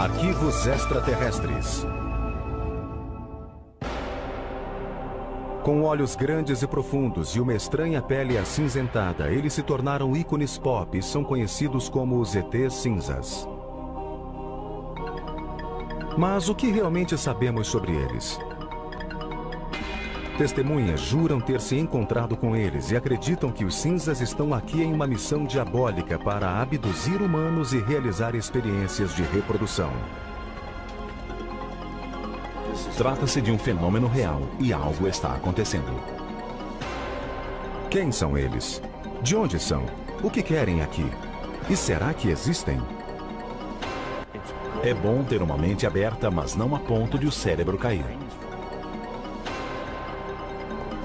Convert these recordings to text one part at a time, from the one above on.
Arquivos extraterrestres. Com olhos grandes e profundos e uma estranha pele acinzentada, eles se tornaram ícones pop e são conhecidos como os ETs cinzas. Mas o que realmente sabemos sobre eles? Testemunhas juram ter se encontrado com eles e acreditam que os cinzas estão aqui em uma missão diabólica para abduzir humanos e realizar experiências de reprodução. Trata-se de um fenômeno real e algo está acontecendo. Quem são eles? De onde são? O que querem aqui? E será que existem? É bom ter uma mente aberta, mas não a ponto de o cérebro cair.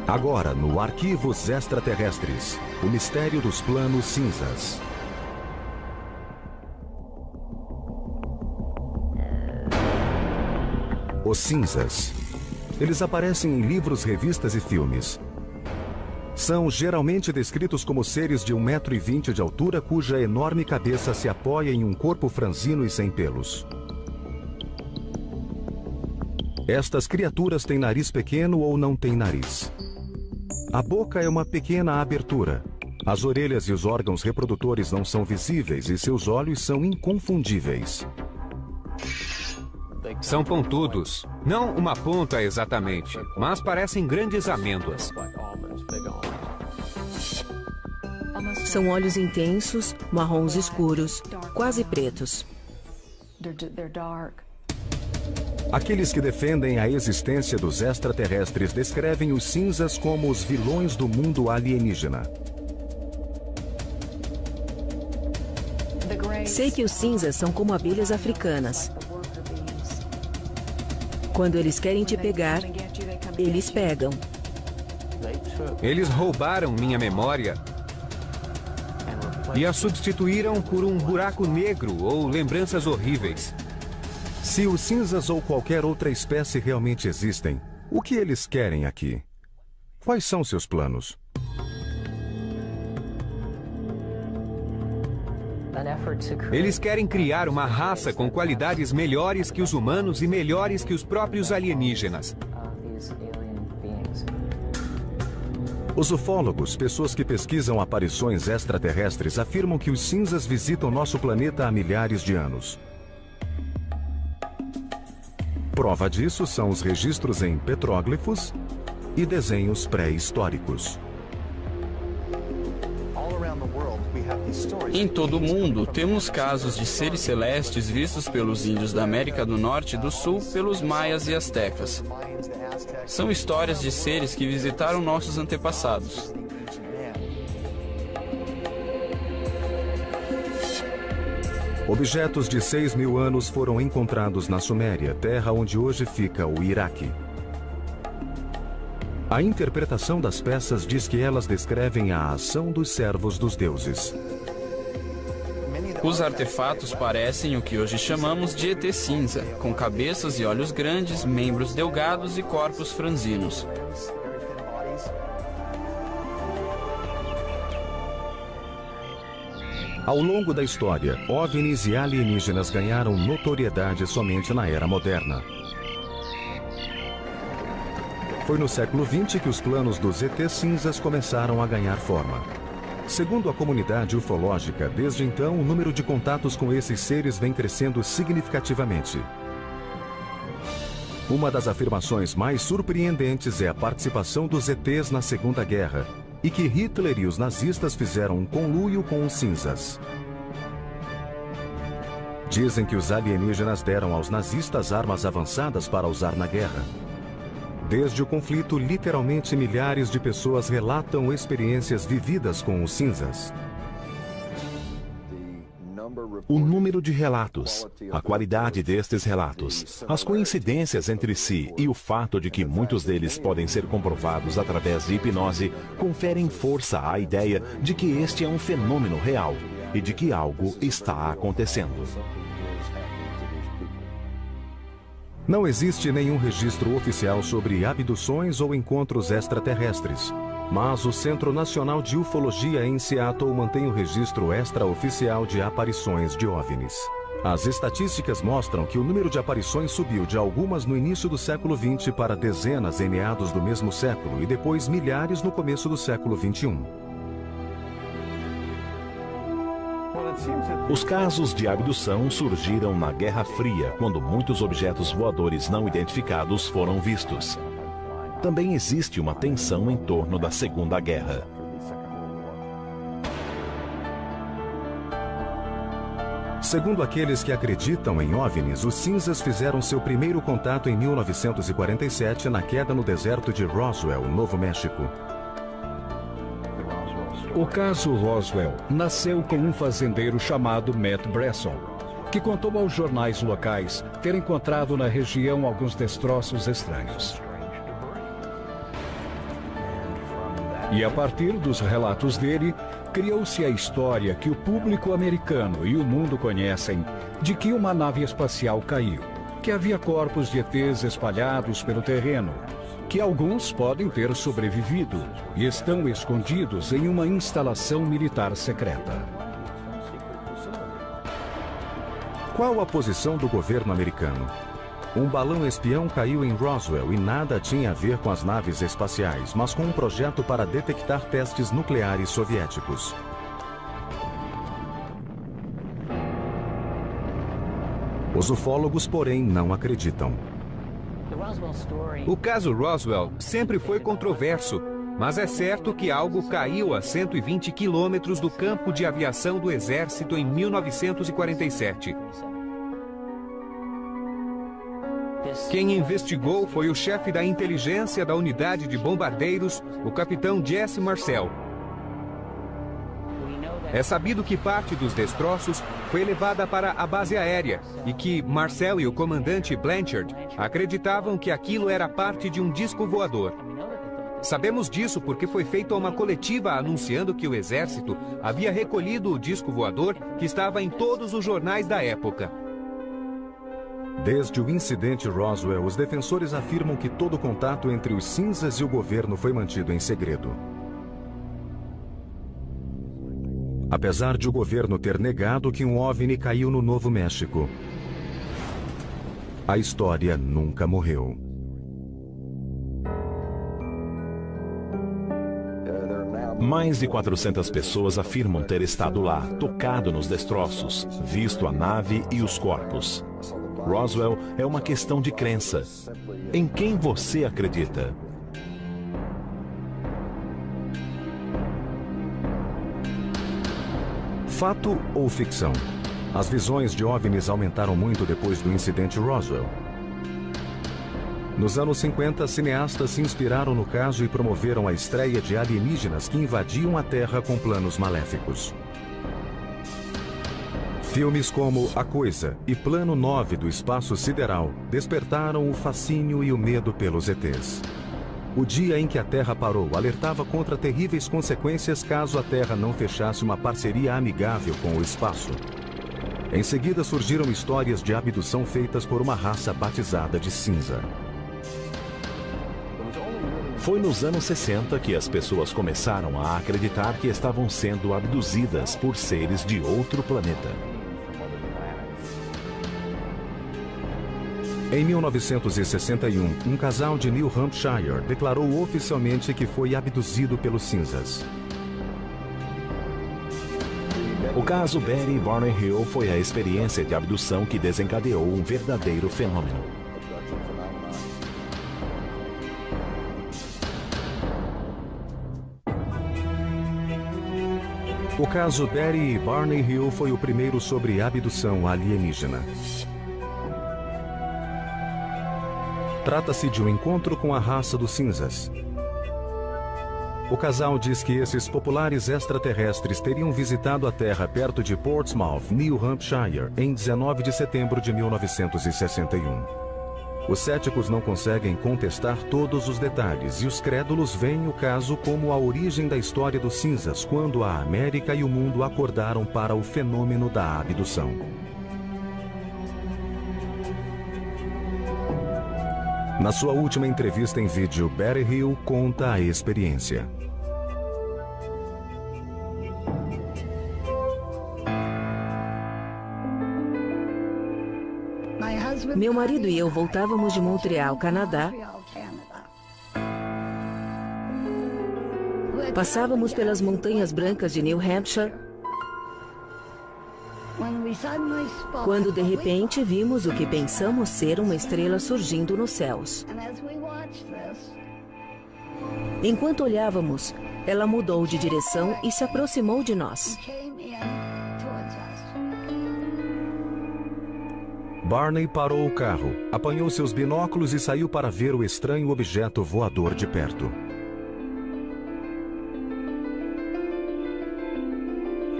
Agora, no Arquivos Extraterrestres, o mistério dos planos cinzas. Os cinzas. Eles aparecem em livros, revistas e filmes. São geralmente descritos como seres de 1,20 m de altura cuja enorme cabeça se apoia em um corpo franzino e sem pelos. Estas criaturas têm nariz pequeno ou não têm nariz. A boca é uma pequena abertura. As orelhas e os órgãos reprodutores não são visíveis e seus olhos são inconfundíveis. São pontudos. Não uma ponta exatamente, mas parecem grandes amêndoas. São olhos intensos, marrons escuros, quase pretos. Aqueles que defendem a existência dos extraterrestres descrevem os cinzas como os vilões do mundo alienígena. Sei que os cinzas são como abelhas africanas. Quando eles querem te pegar, eles pegam. Eles roubaram minha memória e a substituíram por um buraco negro ou lembranças horríveis. Se os cinzas ou qualquer outra espécie realmente existem, o que eles querem aqui? Quais são seus planos? Eles querem criar uma raça com qualidades melhores que os humanos e melhores que os próprios alienígenas. Os ufólogos, pessoas que pesquisam aparições extraterrestres, afirmam que os cinzas visitam nosso planeta há milhares de anos. Prova disso são os registros em petróglifos e desenhos pré-históricos. Em todo o mundo, temos casos de seres celestes vistos pelos índios da América do Norte e do Sul, pelos maias e astecas. São histórias de seres que visitaram nossos antepassados. Objetos de 6.000 anos foram encontrados na Suméria, terra onde hoje fica o Iraque. A interpretação das peças diz que elas descrevem a ação dos servos dos deuses. Os artefatos parecem o que hoje chamamos de ET cinza, com cabeças e olhos grandes, membros delgados e corpos franzinos. Ao longo da história, OVNIs e alienígenas ganharam notoriedade somente na era moderna. Foi no século XX que os planos dos ET cinzas começaram a ganhar forma. Segundo a comunidade ufológica, desde então o número de contatos com esses seres vem crescendo significativamente. Uma das afirmações mais surpreendentes é a participação dos ETs na Segunda Guerra, e que Hitler e os nazistas fizeram um conluio com os cinzas. Dizem que os alienígenas deram aos nazistas armas avançadas para usar na guerra. Desde o conflito, literalmente milhares de pessoas relatam experiências vividas com os cinzas. O número de relatos, a qualidade destes relatos, as coincidências entre si e o fato de que muitos deles podem ser comprovados através de hipnose conferem força à ideia de que este é um fenômeno real e de que algo está acontecendo. Não existe nenhum registro oficial sobre abduções ou encontros extraterrestres, mas o Centro Nacional de Ufologia em Seattle mantém o registro extraoficial de aparições de OVNIs. As estatísticas mostram que o número de aparições subiu de algumas no início do século XX para dezenas em meados do mesmo século e depois milhares no começo do século XXI. Os casos de abdução surgiram na Guerra Fria, quando muitos objetos voadores não identificados foram vistos. Também existe uma tensão em torno da Segunda Guerra. Segundo aqueles que acreditam em OVNIs, os cinzas fizeram seu primeiro contato em 1947 na queda no deserto de Roswell, Novo México. O caso Roswell nasceu com um fazendeiro chamado Matt Bresson, que contou aos jornais locais ter encontrado na região alguns destroços estranhos. E a partir dos relatos dele, criou-se a história que o público americano e o mundo conhecem de que uma nave espacial caiu, que havia corpos de ETs espalhados pelo terreno, que alguns podem ter sobrevivido e estão escondidos em uma instalação militar secreta. Qual a posição do governo americano? Um balão espião caiu em Roswell e nada tinha a ver com as naves espaciais, mas com um projeto para detectar testes nucleares soviéticos. Os ufólogos, porém, não acreditam. O caso Roswell sempre foi controverso, mas é certo que algo caiu a 120 quilômetros do campo de aviação do Exército em 1947. Quem investigou foi o chefe da inteligência da unidade de bombardeiros, o capitão Jesse Marcel. É sabido que parte dos destroços foi levada para a base aérea e que Marcel e o comandante Blanchard acreditavam que aquilo era parte de um disco voador. Sabemos disso porque foi feita uma coletiva anunciando que o Exército havia recolhido o disco voador que estava em todos os jornais da época. Desde o incidente Roswell, os defensores afirmam que todo contato entre os cinzas e o governo foi mantido em segredo. Apesar de o governo ter negado que um OVNI caiu no Novo México, a história nunca morreu. Mais de 400 pessoas afirmam ter estado lá, tocado nos destroços, visto a nave e os corpos. Roswell é uma questão de crença. Em quem você acredita? Fato ou ficção? As visões de OVNIs aumentaram muito depois do incidente Roswell. Nos anos 50, cineastas se inspiraram no caso e promoveram a estreia de alienígenas que invadiam a Terra com planos maléficos. Filmes como A Coisa e Plano 9 do Espaço Sideral despertaram o fascínio e o medo pelos ETs. O dia em que a Terra parou alertava contra terríveis consequências caso a Terra não fechasse uma parceria amigável com o espaço. Em seguida surgiram histórias de abdução feitas por uma raça batizada de cinza. Foi nos anos 60 que as pessoas começaram a acreditar que estavam sendo abduzidas por seres de outro planeta. Em 1961, um casal de New Hampshire declarou oficialmente que foi abduzido pelos cinzas. O caso Betty Barney Hill foi a experiência de abdução que desencadeou um verdadeiro fenômeno. O caso Betty Barney Hill foi o primeiro sobre abdução alienígena. Trata-se de um encontro com a raça dos cinzas. O casal diz que esses populares extraterrestres teriam visitado a Terra perto de Portsmouth, New Hampshire, em 19 de setembro de 1961. Os céticos não conseguem contestar todos os detalhes e os crédulos veem o caso como a origem da história dos cinzas, quando a América e o mundo acordaram para o fenômeno da abdução. Na sua última entrevista em vídeo, Betty Hill conta a experiência. Meu marido e eu voltávamos de Montreal, Canadá. Passávamos pelas montanhas brancas de New Hampshire, quando de repente vimos o que pensamos ser uma estrela surgindo nos céus. Enquanto olhávamos, ela mudou de direção e se aproximou de nós. Barney parou o carro, apanhou seus binóculos e saiu para ver o estranho objeto voador de perto.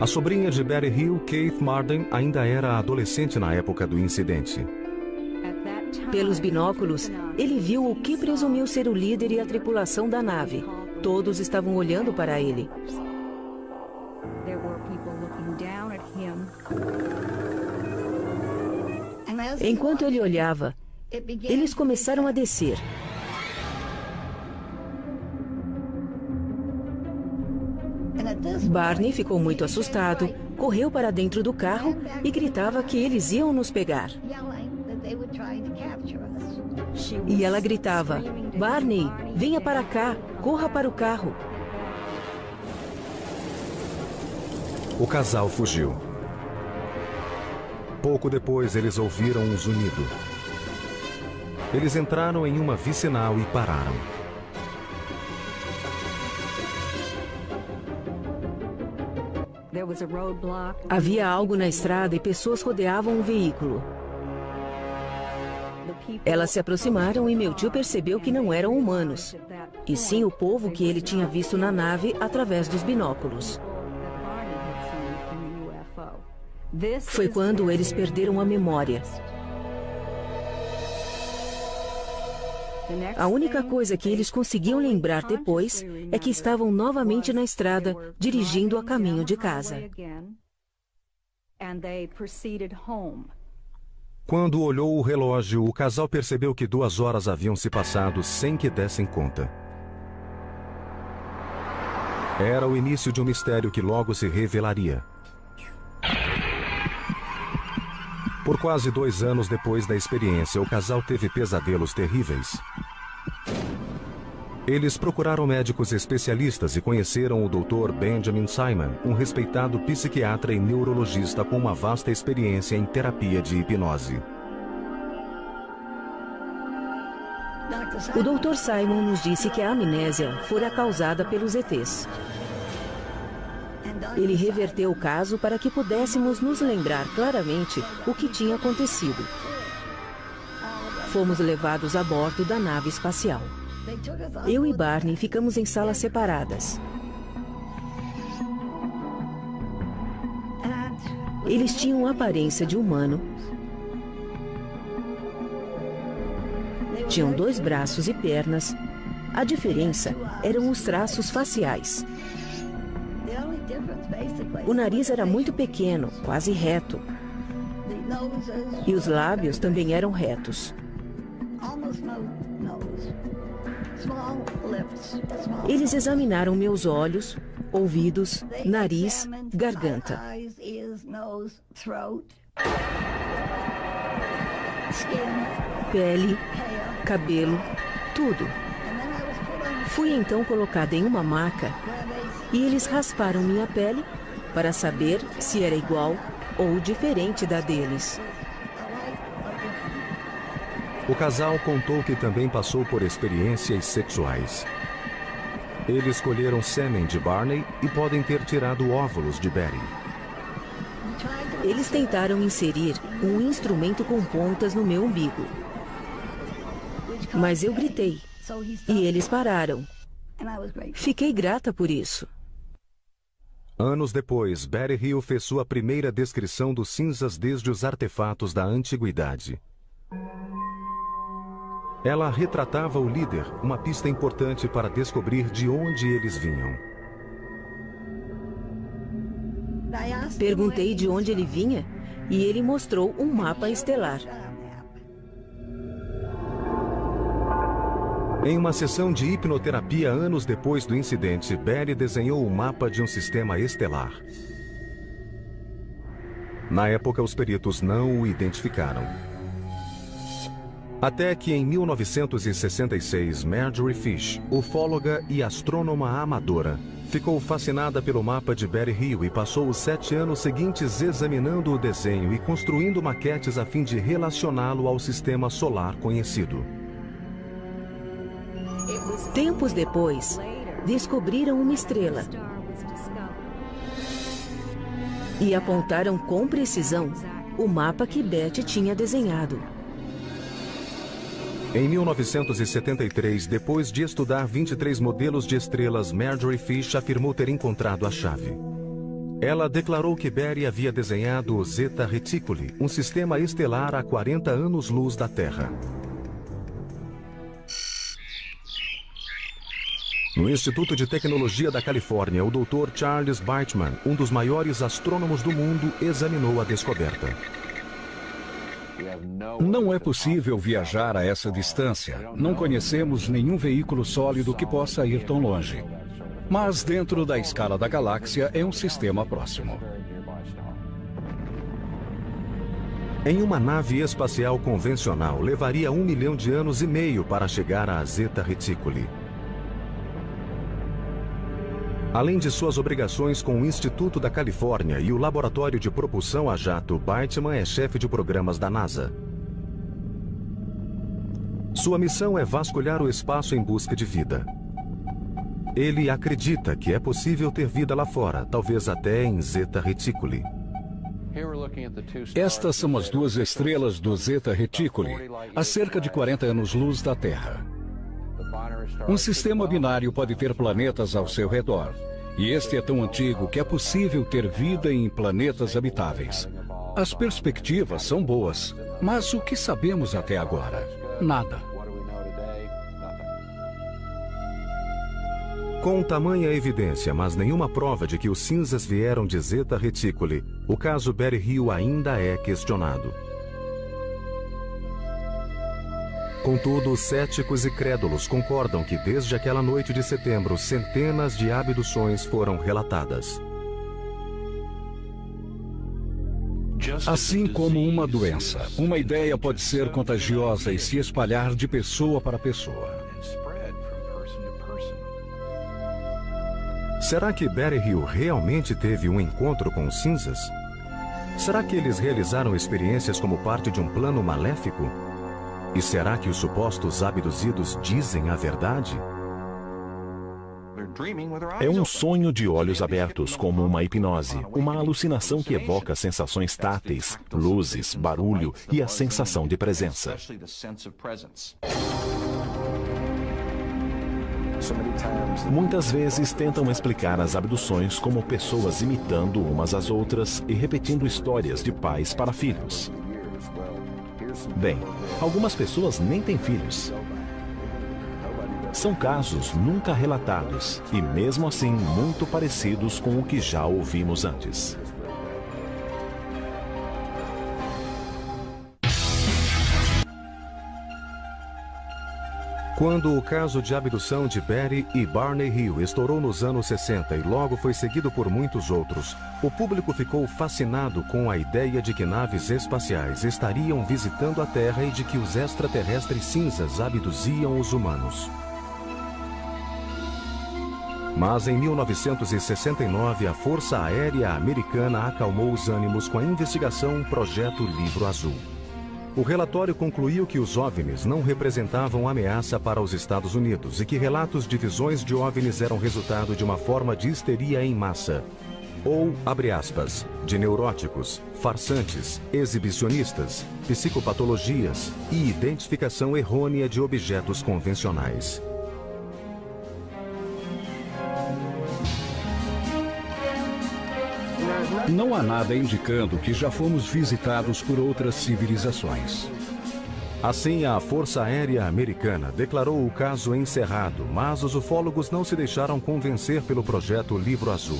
A sobrinha de Betty Hill, Keith Marden, ainda era adolescente na época do incidente. Pelos binóculos, ele viu o que presumiu ser o líder e a tripulação da nave. Todos estavam olhando para ele. Enquanto ele olhava, eles começaram a descer. Barney ficou muito assustado, correu para dentro do carro e gritava que eles iam nos pegar. E ela gritava: Barney, venha para cá, corra para o carro. O casal fugiu. Pouco depois, eles ouviram um zunido. Eles entraram em uma vicinal e pararam. Havia algo na estrada e pessoas rodeavam o veículo. Elas se aproximaram e meu tio percebeu que não eram humanos, e sim o povo que ele tinha visto na nave através dos binóculos. Foi quando eles perderam a memória. A única coisa que eles conseguiam lembrar depois é que estavam novamente na estrada, dirigindo a caminho de casa. Quando olhou o relógio, o casal percebeu que 2 horas haviam se passado sem que dessem conta. Era o início de um mistério que logo se revelaria. Por quase 2 anos depois da experiência, o casal teve pesadelos terríveis. Eles procuraram médicos especialistas e conheceram o Dr. Benjamin Simon, um respeitado psiquiatra e neurologista com uma vasta experiência em terapia de hipnose. O Dr. Simon nos disse que a amnésia fora causada pelos ETs. Ele reverteu o caso para que pudéssemos nos lembrar claramente o que tinha acontecido. Fomos levados a bordo da nave espacial. Eu e Barney ficamos em salas separadas. Eles tinham a aparência de humano. Tinham 2 braços e pernas. A diferença eram os traços faciais. O nariz era muito pequeno, quase reto. E os lábios também eram retos. Eles examinaram meus olhos, ouvidos, nariz, garganta. Pele, cabelo, tudo. Fui então colocada em uma maca e eles rasparam minha pele para saber se era igual ou diferente da deles. O casal contou que também passou por experiências sexuais. Eles colheram sêmen de Barney e podem ter tirado óvulos de Betty. Eles tentaram inserir um instrumento com pontas no meu umbigo. Mas eu gritei e eles pararam. Fiquei grata por isso. Anos depois, Betty Hill fez sua primeira descrição dos cinzas desde os artefatos da antiguidade. Ela retratava o líder, uma pista importante para descobrir de onde eles vinham. Perguntei de onde ele vinha e ele mostrou um mapa estelar. Em uma sessão de hipnoterapia anos depois do incidente, Betty desenhou o mapa de um sistema estelar. Na época, os peritos não o identificaram. Até que em 1966, Marjorie Fish, ufóloga e astrônoma amadora, ficou fascinada pelo mapa de Betty Hill e passou os 7 anos seguintes examinando o desenho e construindo maquetes a fim de relacioná-lo ao sistema solar conhecido. Tempos depois, descobriram uma estrela e apontaram com precisão o mapa que Betty tinha desenhado. Em 1973, depois de estudar 23 modelos de estrelas, Marjorie Fish afirmou ter encontrado a chave. Ela declarou que Betty havia desenhado o Zeta Reticuli, um sistema estelar a 40 anos-luz da Terra. No Instituto de Tecnologia da Califórnia, o Dr. Charles Bateman, um dos maiores astrônomos do mundo, examinou a descoberta. Não é possível viajar a essa distância. Não conhecemos nenhum veículo sólido que possa ir tão longe. Mas dentro da escala da galáxia é um sistema próximo. Em uma nave espacial convencional, levaria 1 milhão de anos e meio para chegar a Zeta Reticuli. Além de suas obrigações com o Instituto da Califórnia e o Laboratório de Propulsão a Jato, Bateman é chefe de programas da NASA. Sua missão é vasculhar o espaço em busca de vida. Ele acredita que é possível ter vida lá fora, talvez até em Zeta Reticuli. Estas são as 2 estrelas do Zeta Reticuli, a cerca de 40 anos-luz da Terra. Um sistema binário pode ter planetas ao seu redor. E este é tão antigo que é possível ter vida em planetas habitáveis. As perspectivas são boas, mas o que sabemos até agora? Nada. Com tamanha evidência, mas nenhuma prova de que os cinzas vieram de Zeta Reticuli, o caso Betty Hill ainda é questionado. Contudo, os céticos e crédulos concordam que desde aquela noite de setembro, centenas de abduções foram relatadas. Assim como uma doença, uma ideia pode ser contagiosa e se espalhar de pessoa para pessoa. Será que Betty Hill realmente teve um encontro com os cinzas? Será que eles realizaram experiências como parte de um plano maléfico? E será que os supostos abduzidos dizem a verdade? É um sonho de olhos abertos, como uma hipnose, uma alucinação que evoca sensações táteis, luzes, barulho e a sensação de presença. Muitas vezes tentam explicar as abduções como pessoas imitando umas às outras e repetindo histórias de pais para filhos. Bem, algumas pessoas nem têm filhos. São casos nunca relatados e, mesmo assim, muito parecidos com o que já ouvimos antes. Quando o caso de abdução de Betty e Barney Hill estourou nos anos 60 e logo foi seguido por muitos outros, o público ficou fascinado com a ideia de que naves espaciais estariam visitando a Terra e de que os extraterrestres cinzas abduziam os humanos. Mas em 1969, a Força Aérea Americana acalmou os ânimos com a investigação Projeto Livro Azul. O relatório concluiu que os OVNIs não representavam ameaça para os Estados Unidos e que relatos de visões de OVNIs eram resultado de uma forma de histeria em massa. Ou, abre aspas, de neuróticos, farsantes, exibicionistas, psicopatologias e identificação errônea de objetos convencionais. Não há nada indicando que já fomos visitados por outras civilizações. Assim, a Força Aérea Americana declarou o caso encerrado, mas os ufólogos não se deixaram convencer pelo projeto Livro Azul.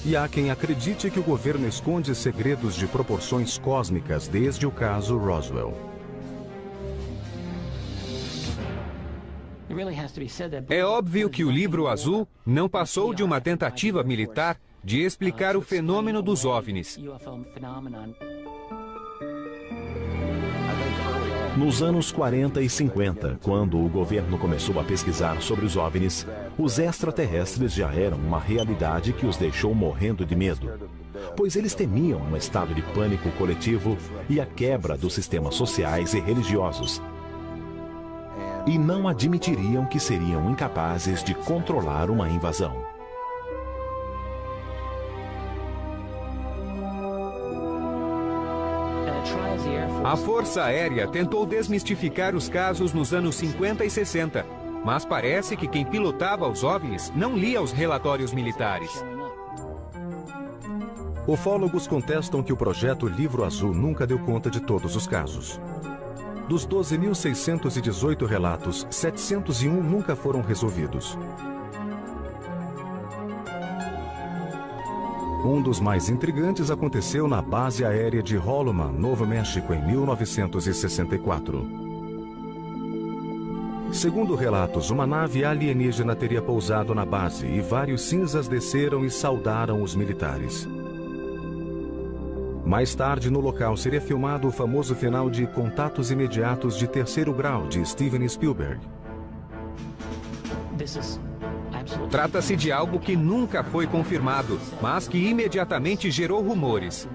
E há quem acredite que o governo esconde segredos de proporções cósmicas desde o caso Roswell. É óbvio que o Livro Azul não passou de uma tentativa militar de explicar o fenômeno dos OVNIs. Nos anos 40 e 50, quando o governo começou a pesquisar sobre os OVNIs, os extraterrestres já eram uma realidade que os deixou morrendo de medo, pois eles temiam um estado de pânico coletivo e a quebra dos sistemas sociais e religiosos. E não admitiriam que seriam incapazes de controlar uma invasão. A Força Aérea tentou desmistificar os casos nos anos 50 e 60, mas parece que quem pilotava os OVNIs não lia os relatórios militares. Ufólogos contestam que o projeto Livro Azul nunca deu conta de todos os casos. Dos 12.618 relatos, 701 nunca foram resolvidos. Um dos mais intrigantes aconteceu na base aérea de Holloman, Novo México, em 1964. Segundo relatos, uma nave alienígena teria pousado na base e vários cinzas desceram e saudaram os militares. Mais tarde, no local, seria filmado o famoso final de Contatos Imediatos de Terceiro Grau, de Steven Spielberg. Trata-se de algo que nunca foi confirmado, mas que imediatamente gerou rumores.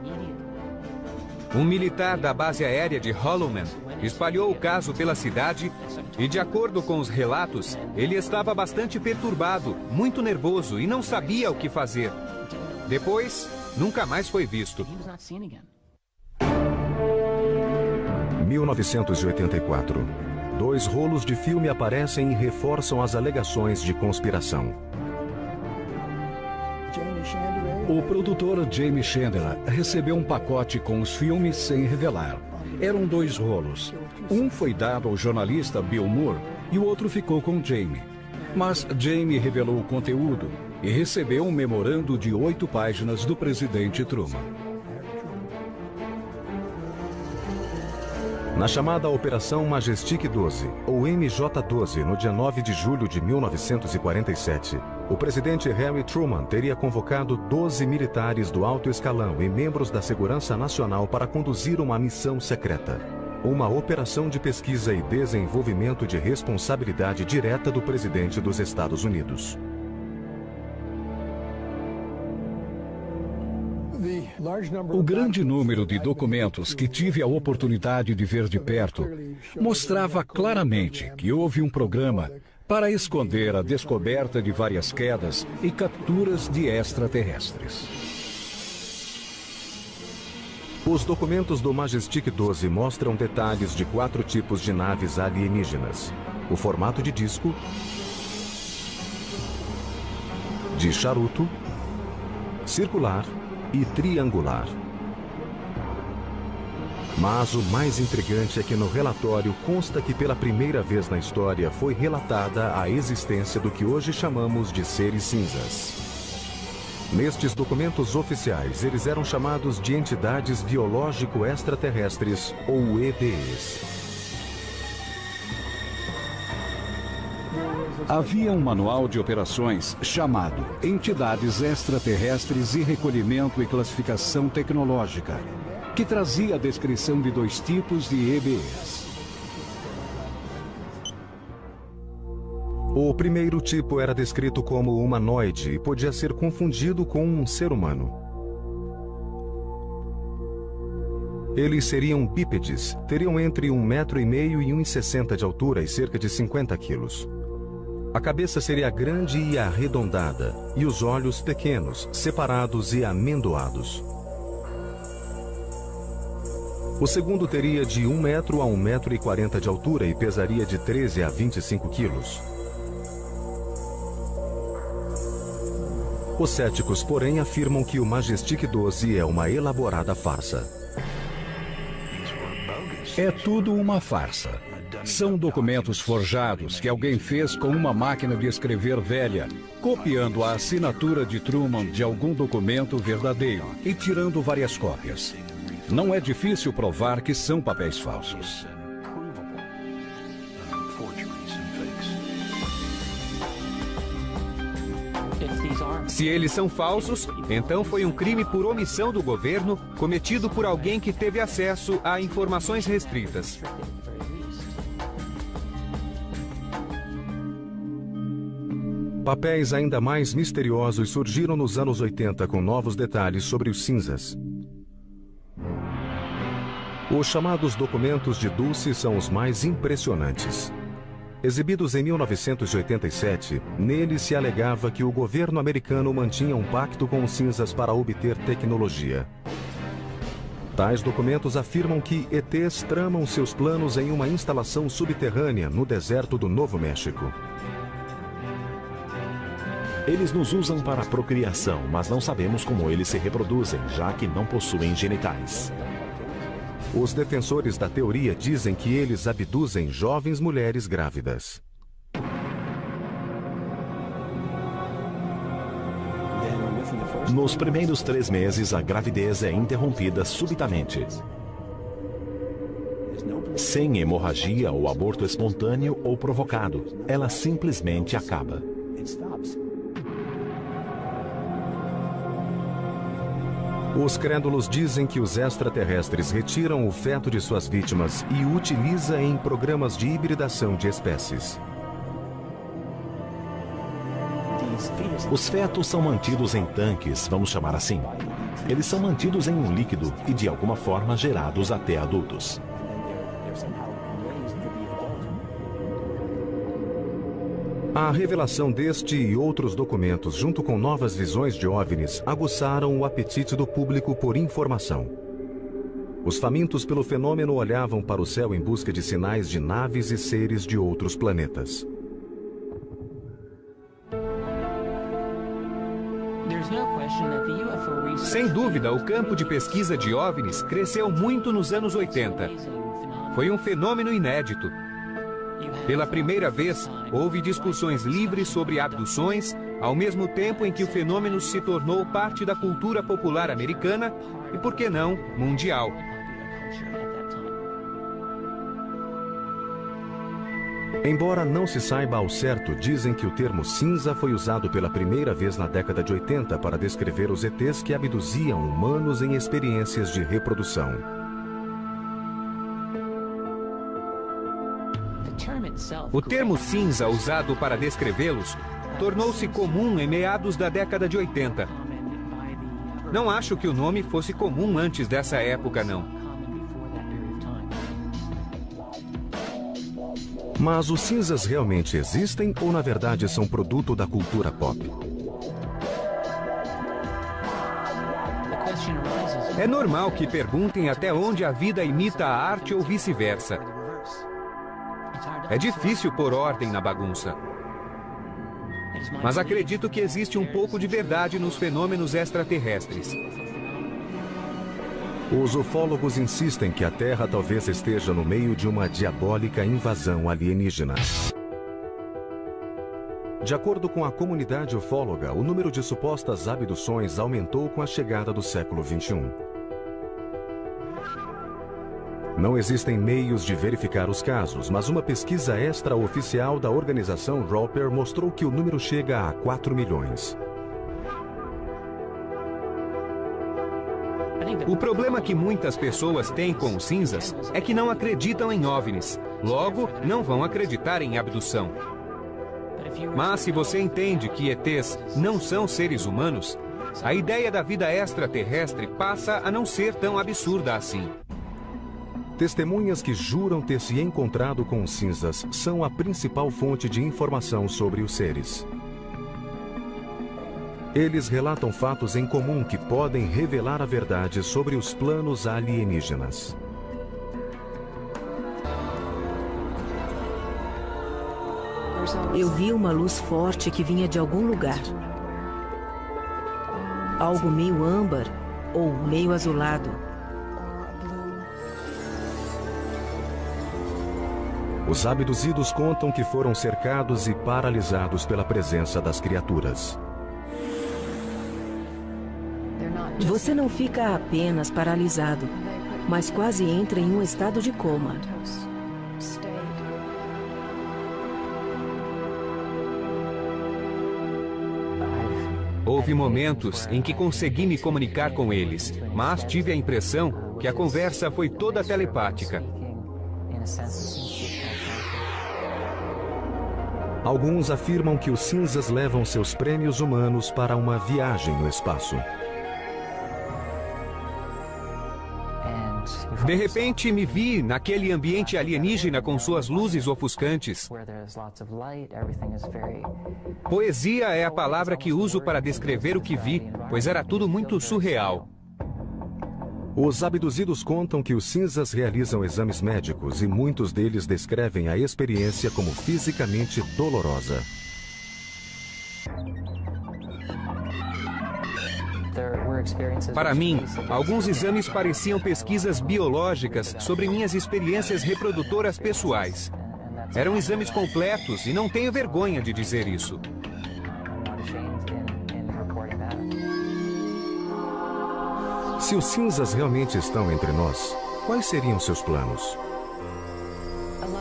Um militar da base aérea de Holloman espalhou o caso pela cidade e, de acordo com os relatos, ele estava bastante perturbado, muito nervoso e não sabia o que fazer. Depois, nunca mais foi visto. 1984. 2 rolos de filme aparecem e reforçam as alegações de conspiração. O produtor Jamie Chandler recebeu um pacote com os filmes sem revelar. Eram 2 rolos. Um foi dado ao jornalista Bill Moore e o outro ficou com Jamie. Mas Jamie revelou o conteúdo e recebeu um memorando de 8 páginas do presidente Truman. Na chamada Operação Majestic 12, ou MJ-12, no dia 9 de julho de 1947, o presidente Harry Truman teria convocado 12 militares do alto escalão e membros da Segurança Nacional para conduzir uma missão secreta. Uma operação de pesquisa e desenvolvimento de responsabilidade direta do presidente dos Estados Unidos. O grande número de documentos que tive a oportunidade de ver de perto mostrava claramente que houve um programa para esconder a descoberta de várias quedas e capturas de extraterrestres. Os documentos do Majestic 12 mostram detalhes de 4 tipos de naves alienígenas: o formato de disco, de charuto, circular e triangular. Mas o mais intrigante é que no relatório consta que pela primeira vez na história foi relatada a existência do que hoje chamamos de seres cinzas. Nestes documentos oficiais, eles eram chamados de entidades biológico-extraterrestres, ou EBEs. Havia um manual de operações chamado Entidades Extraterrestres e Recolhimento e Classificação Tecnológica, que trazia a descrição de 2 tipos de EBEs. O primeiro tipo era descrito como humanoide e podia ser confundido com um ser humano. Eles seriam bípedes, teriam entre 1,5 metro e 1,60 m de altura e cerca de 50 quilos. A cabeça seria grande e arredondada, e os olhos pequenos, separados e amendoados. O segundo teria de 1 metro a 1,40 metro de altura e pesaria de 13 a 25 quilos. Os céticos, porém, afirmam que o Majestic 12 é uma elaborada farsa. É tudo uma farsa. São documentos forjados que alguém fez com uma máquina de escrever velha, copiando a assinatura de Truman de algum documento verdadeiro e tirando várias cópias. Não é difícil provar que são papéis falsos. Se eles são falsos, então foi um crime por omissão do governo cometido por alguém que teve acesso a informações restritas. Papéis ainda mais misteriosos surgiram nos anos 80 com novos detalhes sobre os cinzas. Os chamados documentos de Dulce são os mais impressionantes. Exibidos em 1987, neles se alegava que o governo americano mantinha um pacto com os cinzas para obter tecnologia. Tais documentos afirmam que ETs tramam seus planos em uma instalação subterrânea no deserto do Novo México. Eles nos usam para a procriação, mas não sabemos como eles se reproduzem, já que não possuem genitais. Os defensores da teoria dizem que eles abduzem jovens mulheres grávidas. Nos primeiros 3 meses, a gravidez é interrompida subitamente. Sem hemorragia ou aborto espontâneo ou provocado, ela simplesmente acaba. Os crédulos dizem que os extraterrestres retiram o feto de suas vítimas e o utilizam em programas de hibridação de espécies. Os fetos são mantidos em tanques, vamos chamar assim. Eles são mantidos em um líquido e, de alguma forma, gerados até adultos. A revelação deste e outros documentos, junto com novas visões de OVNIs, aguçaram o apetite do público por informação. Os famintos pelo fenômeno olhavam para o céu em busca de sinais de naves e seres de outros planetas. Sem dúvida, o campo de pesquisa de OVNIs cresceu muito nos anos 80. Foi um fenômeno inédito. Pela primeira vez, houve discussões livres sobre abduções, ao mesmo tempo em que o fenômeno se tornou parte da cultura popular americana e, por que não, mundial. Embora não se saiba ao certo, dizem que o termo cinza foi usado pela primeira vez na década de 80 para descrever os ETs que abduziam humanos em experiências de reprodução. O termo cinza usado para descrevê-los tornou-se comum em meados da década de 80. Não acho que o nome fosse comum antes dessa época, não. Mas os cinzas realmente existem ou, na verdade, são produto da cultura pop? É normal que perguntem até onde a vida imita a arte ou vice-versa. É difícil pôr ordem na bagunça. Mas acredito que existe um pouco de verdade nos fenômenos extraterrestres. Os ufólogos insistem que a Terra talvez esteja no meio de uma diabólica invasão alienígena. De acordo com a comunidade ufóloga, o número de supostas abduções aumentou com a chegada do século XXI. Não existem meios de verificar os casos, mas uma pesquisa extraoficial da organização Roper mostrou que o número chega a 4 milhões. O problema que muitas pessoas têm com os cinzas é que não acreditam em OVNIs. Logo, não vão acreditar em abdução. Mas se você entende que ETs não são seres humanos, a ideia da vida extraterrestre passa a não ser tão absurda assim. Testemunhas que juram ter se encontrado com os cinzas são a principal fonte de informação sobre os seres. Eles relatam fatos em comum que podem revelar a verdade sobre os planos alienígenas. Eu vi uma luz forte que vinha de algum lugar. Algo meio âmbar ou meio azulado. Os abduzidos contam que foram cercados e paralisados pela presença das criaturas. Você não fica apenas paralisado, mas quase entra em um estado de coma. Houve momentos em que consegui me comunicar com eles, mas tive a impressão que a conversa foi toda telepática. Alguns afirmam que os cinzas levam seus prêmios humanos para uma viagem no espaço. De repente, me vi naquele ambiente alienígena com suas luzes ofuscantes. Poesia é a palavra que uso para descrever o que vi, pois era tudo muito surreal. Os abduzidos contam que os cinzas realizam exames médicos e muitos deles descrevem a experiência como fisicamente dolorosa. Para mim, alguns exames pareciam pesquisas biológicas sobre minhas experiências reprodutoras pessoais. Eram exames completos e não tenho vergonha de dizer isso. Se os cinzas realmente estão entre nós, quais seriam seus planos?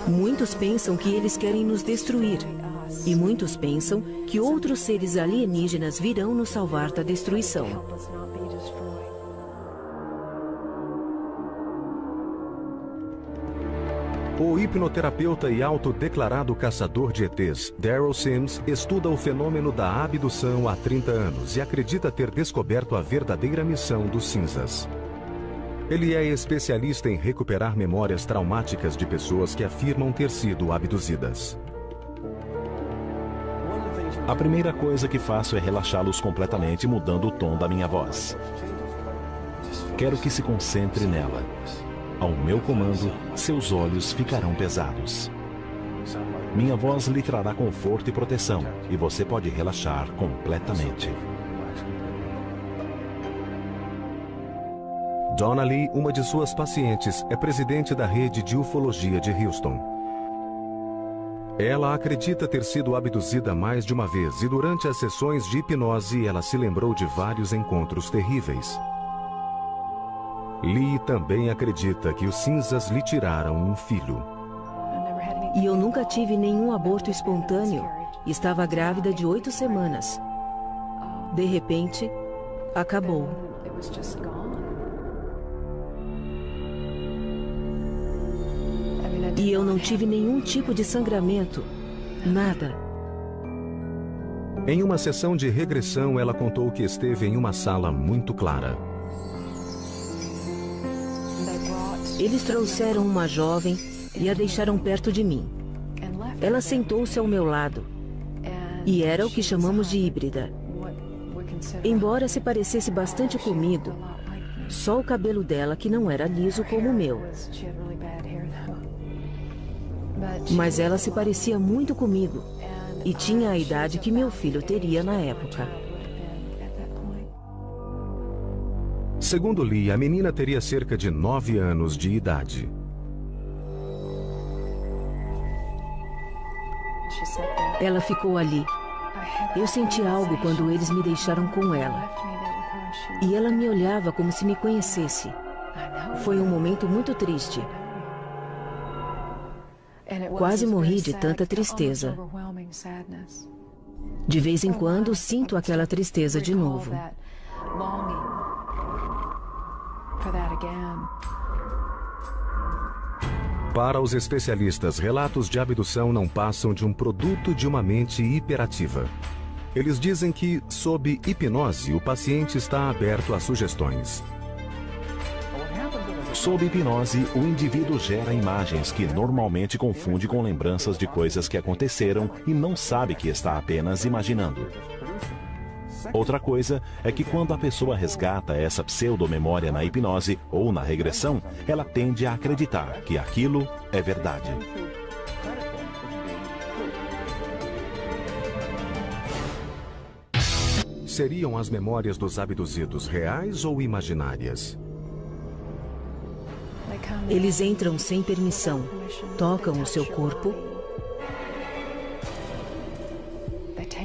Muitos pensam que eles querem nos destruir. E muitos pensam que outros seres alienígenas virão nos salvar da destruição. O hipnoterapeuta e autodeclarado caçador de ETs, Daryl Sims, estuda o fenômeno da abdução há 30 anos e acredita ter descoberto a verdadeira missão dos cinzas. Ele é especialista em recuperar memórias traumáticas de pessoas que afirmam ter sido abduzidas. A primeira coisa que faço é relaxá-los completamente, mudando o tom da minha voz. Quero que se concentre nela. Ao meu comando, seus olhos ficarão pesados. Minha voz lhe trará conforto e proteção, e você pode relaxar completamente. Donna Lee, uma de suas pacientes, é presidente da rede de ufologia de Houston. Ela acredita ter sido abduzida mais de uma vez e durante as sessões de hipnose ela se lembrou de vários encontros terríveis. Lee também acredita que os cinzas lhe tiraram um filho. E eu nunca tive nenhum aborto espontâneo. Estava grávida de 8 semanas. De repente, acabou. E eu não tive nenhum tipo de sangramento. Nada. Em uma sessão de regressão, ela contou que esteve em uma sala muito clara. Eles trouxeram uma jovem e a deixaram perto de mim. Ela sentou-se ao meu lado. E era o que chamamos de híbrida. Embora se parecesse bastante comigo, só o cabelo dela que não era liso como o meu. Mas ela se parecia muito comigo e tinha a idade que meu filho teria na época. Segundo Lee, a menina teria cerca de 9 anos de idade. Ela ficou ali. Eu senti algo quando eles me deixaram com ela. E ela me olhava como se me conhecesse. Foi um momento muito triste. Quase morri de tanta tristeza. De vez em quando, sinto aquela tristeza de novo. Para os especialistas, relatos de abdução não passam de um produto de uma mente hiperativa. Eles dizem que, sob hipnose, o paciente está aberto a sugestões. Sob hipnose, o indivíduo gera imagens que normalmente confunde com lembranças de coisas que aconteceram e não sabe que está apenas imaginando. Outra coisa é que quando a pessoa resgata essa pseudomemória na hipnose ou na regressão, ela tende a acreditar que aquilo é verdade. Seriam as memórias dos abduzidos reais ou imaginárias? Eles entram sem permissão, tocam o seu corpo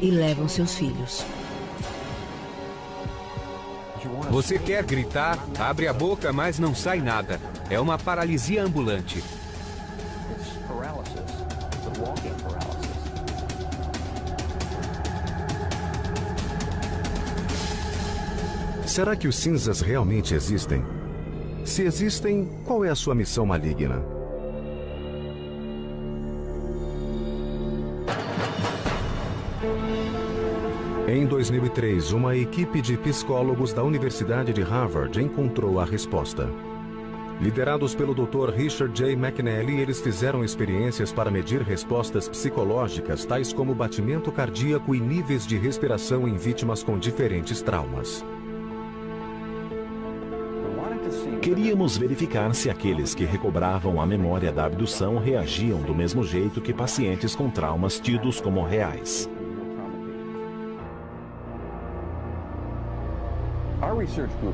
e levam seus filhos. Você quer gritar, abre a boca, mas não sai nada. É uma paralisia ambulante. Será que os cinzas realmente existem? Se existem, qual é a sua missão maligna? Em 2003, uma equipe de psicólogos da Universidade de Harvard encontrou a resposta. Liderados pelo Dr. Richard J. McNally, eles fizeram experiências para medir respostas psicológicas, tais como batimento cardíaco e níveis de respiração em vítimas com diferentes traumas. Queríamos verificar se aqueles que recobravam a memória da abdução reagiam do mesmo jeito que pacientes com traumas tidos como reais.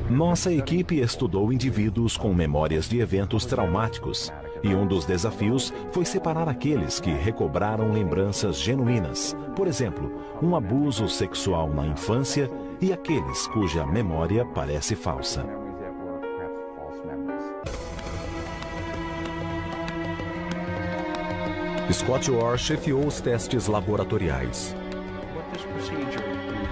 Nossa equipe estudou indivíduos com memórias de eventos traumáticos, e um dos desafios foi separar aqueles que recobraram lembranças genuínas, por exemplo, um abuso sexual na infância, e aqueles cuja memória parece falsa. Scott Orr chefiou os testes laboratoriais.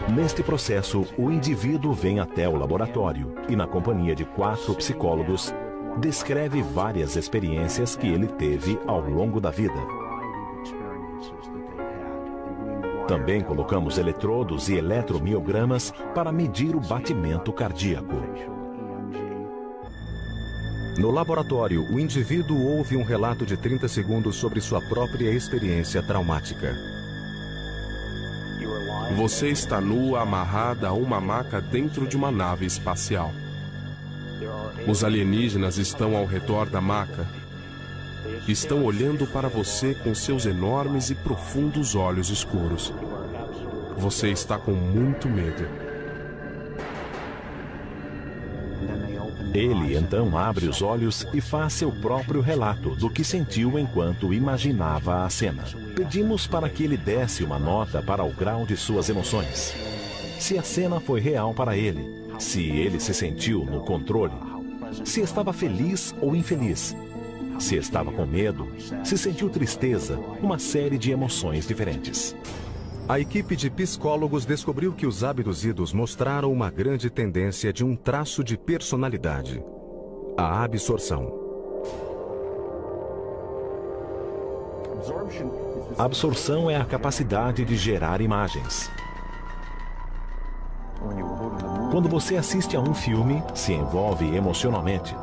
Neste processo, o indivíduo vem até o laboratório e, na companhia de 4 psicólogos, descreve várias experiências que ele teve ao longo da vida. Também colocamos eletrodos e eletromiogramas para medir o batimento cardíaco. No laboratório, o indivíduo ouve um relato de 30 segundos sobre sua própria experiência traumática. Você está nua, amarrada a uma maca dentro de uma nave espacial. Os alienígenas estão ao redor da maca. Estão olhando para você com seus enormes e profundos olhos escuros. Você está com muito medo. Ele então abre os olhos e faz seu próprio relato do que sentiu enquanto imaginava a cena. Pedimos para que ele desse uma nota para o grau de suas emoções. Se a cena foi real para ele, se ele se sentiu no controle, se estava feliz ou infeliz, se estava com medo, se sentiu tristeza, uma série de emoções diferentes. A equipe de psicólogos descobriu que os abduzidos mostraram uma grande tendência de um traço de personalidade: a absorção. A absorção é a capacidade de gerar imagens. Quando você assiste a um filme, se envolve emocionalmente.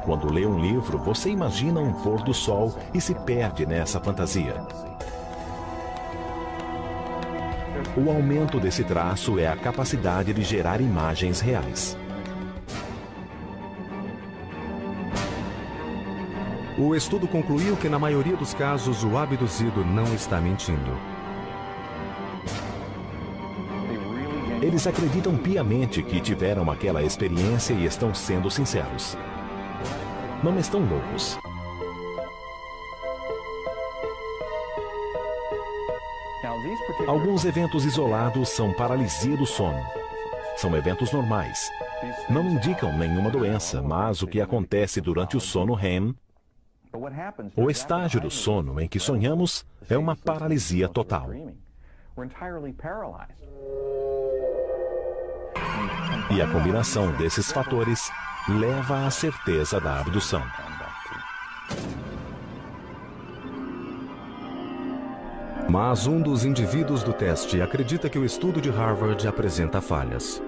Quando lê um livro, você imagina um pôr do sol e se perde nessa fantasia. O aumento desse traço é a capacidade de gerar imagens reais. O estudo concluiu que, na maioria dos casos, o abduzido não está mentindo. Eles acreditam piamente que tiveram aquela experiência e estão sendo sinceros. Não estão loucos. Alguns eventos isolados são paralisia do sono. São eventos normais. Não indicam nenhuma doença, mas o que acontece durante o sono REM, o estágio do sono em que sonhamos, é uma paralisia total. E a combinação desses fatores leva à certeza da abdução. Mas um dos indivíduos do teste acredita que o estudo de Harvard apresenta falhas.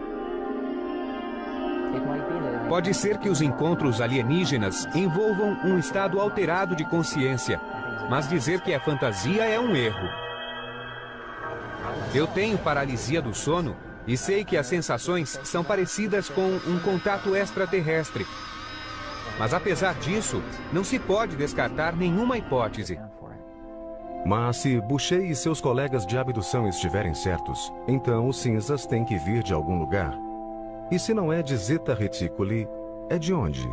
Pode ser que os encontros alienígenas envolvam um estado alterado de consciência, mas dizer que é fantasia é um erro. Eu tenho paralisia do sono e sei que as sensações são parecidas com um contato extraterrestre. Mas apesar disso, não se pode descartar nenhuma hipótese. Mas se Boucher e seus colegas de abdução estiverem certos, então os cinzas têm que vir de algum lugar. E se não é de Zeta Reticuli, é de onde?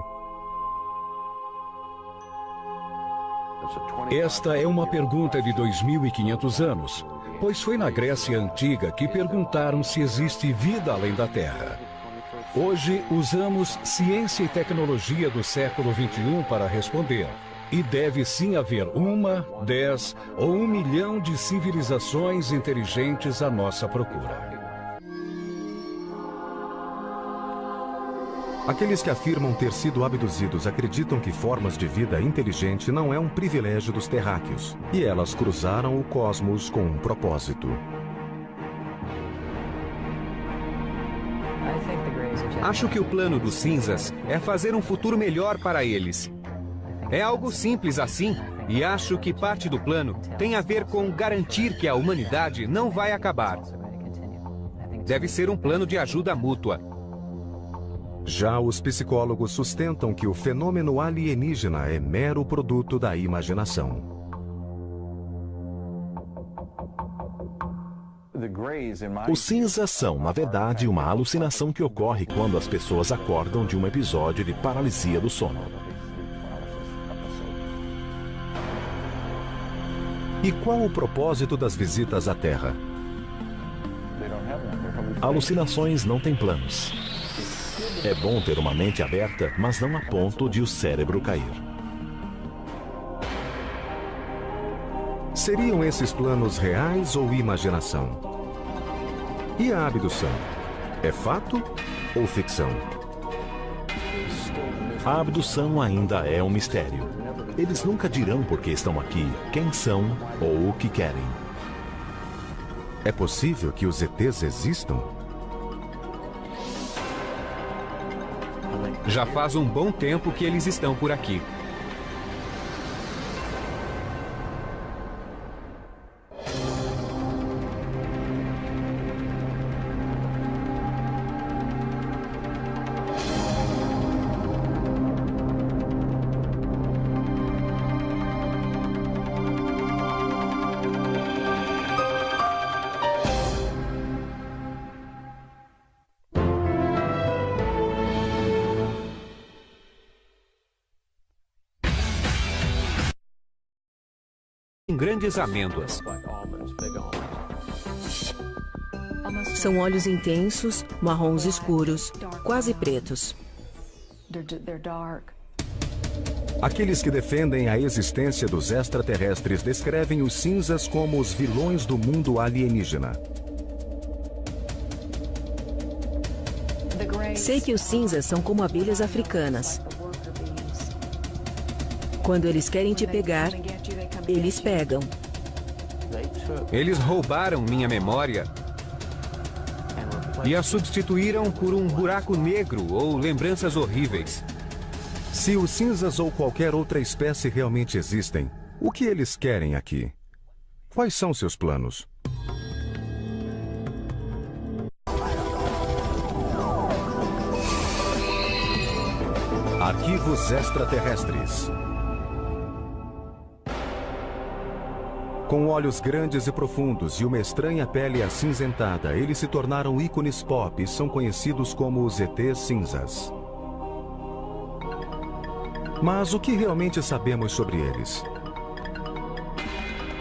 Esta é uma pergunta de 2.500 anos, pois foi na Grécia Antiga que perguntaram se existe vida além da Terra. Hoje usamos ciência e tecnologia do século XXI para responder. E deve sim haver 1, 10 ou 1 milhão de civilizações inteligentes à nossa procura. Aqueles que afirmam ter sido abduzidos acreditam que formas de vida inteligente não é um privilégio dos terráqueos, e elas cruzaram o cosmos com um propósito. Acho que o plano dos cinzas é fazer um futuro melhor para eles. É algo simples assim, e acho que parte do plano tem a ver com garantir que a humanidade não vai acabar. Deve ser um plano de ajuda mútua. Já os psicólogos sustentam que o fenômeno alienígena é mero produto da imaginação. Os cinzas são, na verdade, uma alucinação que ocorre quando as pessoas acordam de um episódio de paralisia do sono. E qual o propósito das visitas à Terra? Alucinações não têm planos. É bom ter uma mente aberta, mas não a ponto de o cérebro cair. Seriam esses planos reais ou imaginação? E a abdução? É fato ou ficção? A abdução ainda é um mistério. Eles nunca dirão por que estão aqui, quem são ou o que querem. É possível que os ETs existam? Já faz um bom tempo que eles estão por aqui. Grandes amêndoas. São olhos intensos, marrons escuros, quase pretos. Aqueles que defendem a existência dos extraterrestres descrevem os cinzas como os vilões do mundo alienígena. Sei que os cinzas são como abelhas africanas. Quando eles querem te pegar, eles pegam. Eles roubaram minha memória e a substituíram por um buraco negro ou lembranças horríveis. Se os cinzas ou qualquer outra espécie realmente existem, o que eles querem aqui? Quais são seus planos? Arquivos extraterrestres. Com olhos grandes e profundos e uma estranha pele acinzentada, eles se tornaram ícones pop e são conhecidos como os ETs cinzas. Mas o que realmente sabemos sobre eles?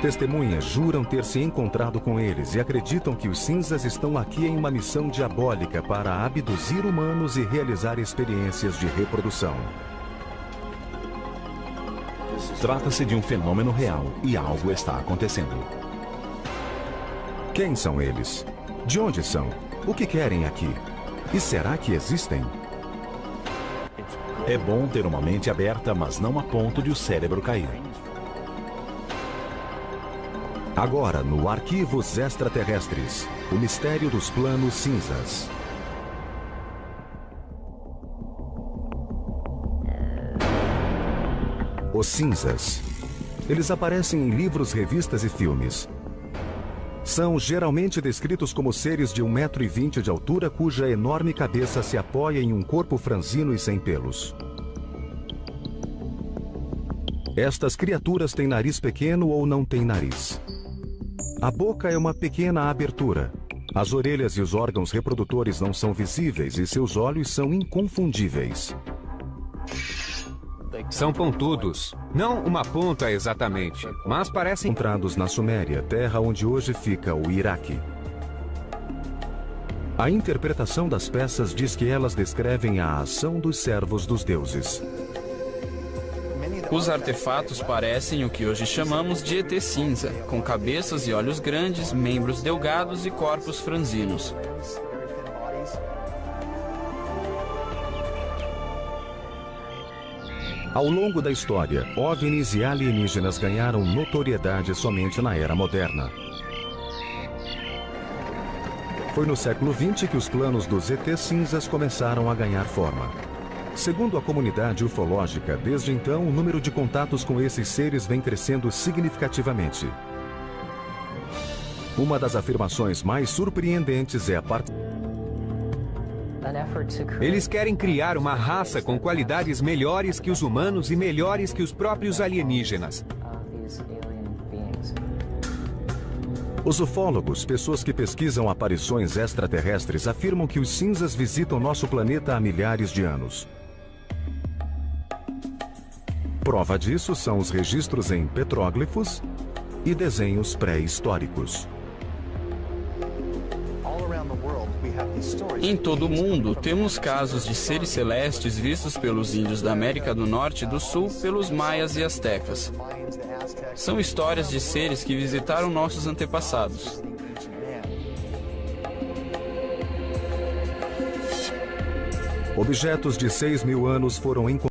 Testemunhas juram ter se encontrado com eles e acreditam que os cinzas estão aqui em uma missão diabólica para abduzir humanos e realizar experiências de reprodução. Trata-se de um fenômeno real e algo está acontecendo. Quem são eles? De onde são? O que querem aqui? E será que existem? É bom ter uma mente aberta, mas não a ponto de o cérebro cair. Agora, no Arquivos Extraterrestres, o mistério dos planos cinzas. Os cinzas. Eles aparecem em livros, revistas e filmes. São geralmente descritos como seres de 1,20 m de altura cuja enorme cabeça se apoia em um corpo franzino e sem pelos. Estas criaturas têm nariz pequeno ou não têm nariz. A boca é uma pequena abertura. As orelhas e os órgãos reprodutores não são visíveis e seus olhos são inconfundíveis. São pontudos. Não uma ponta exatamente, mas parecem encontrados na Suméria, terra onde hoje fica o Iraque. A interpretação das peças diz que elas descrevem a ação dos servos dos deuses. Os artefatos parecem o que hoje chamamos de ET cinza, com cabeças e olhos grandes, membros delgados e corpos franzinos. Ao longo da história, OVNIs e alienígenas ganharam notoriedade somente na era moderna. Foi no século XX que os planos dos ET cinzas começaram a ganhar forma. Segundo a comunidade ufológica, desde então o número de contatos com esses seres vem crescendo significativamente. Uma das afirmações mais surpreendentes é a parte... Eles querem criar uma raça com qualidades melhores que os humanos e melhores que os próprios alienígenas. Os ufólogos, pessoas que pesquisam aparições extraterrestres, afirmam que os cinzas visitam nosso planeta há milhares de anos. Prova disso são os registros em petróglifos e desenhos pré-históricos. Em todo o mundo, temos casos de seres celestes vistos pelos índios da América do Norte e do Sul, pelos maias e astecas. São histórias de seres que visitaram nossos antepassados. Objetos de 6.000 anos foram encontrados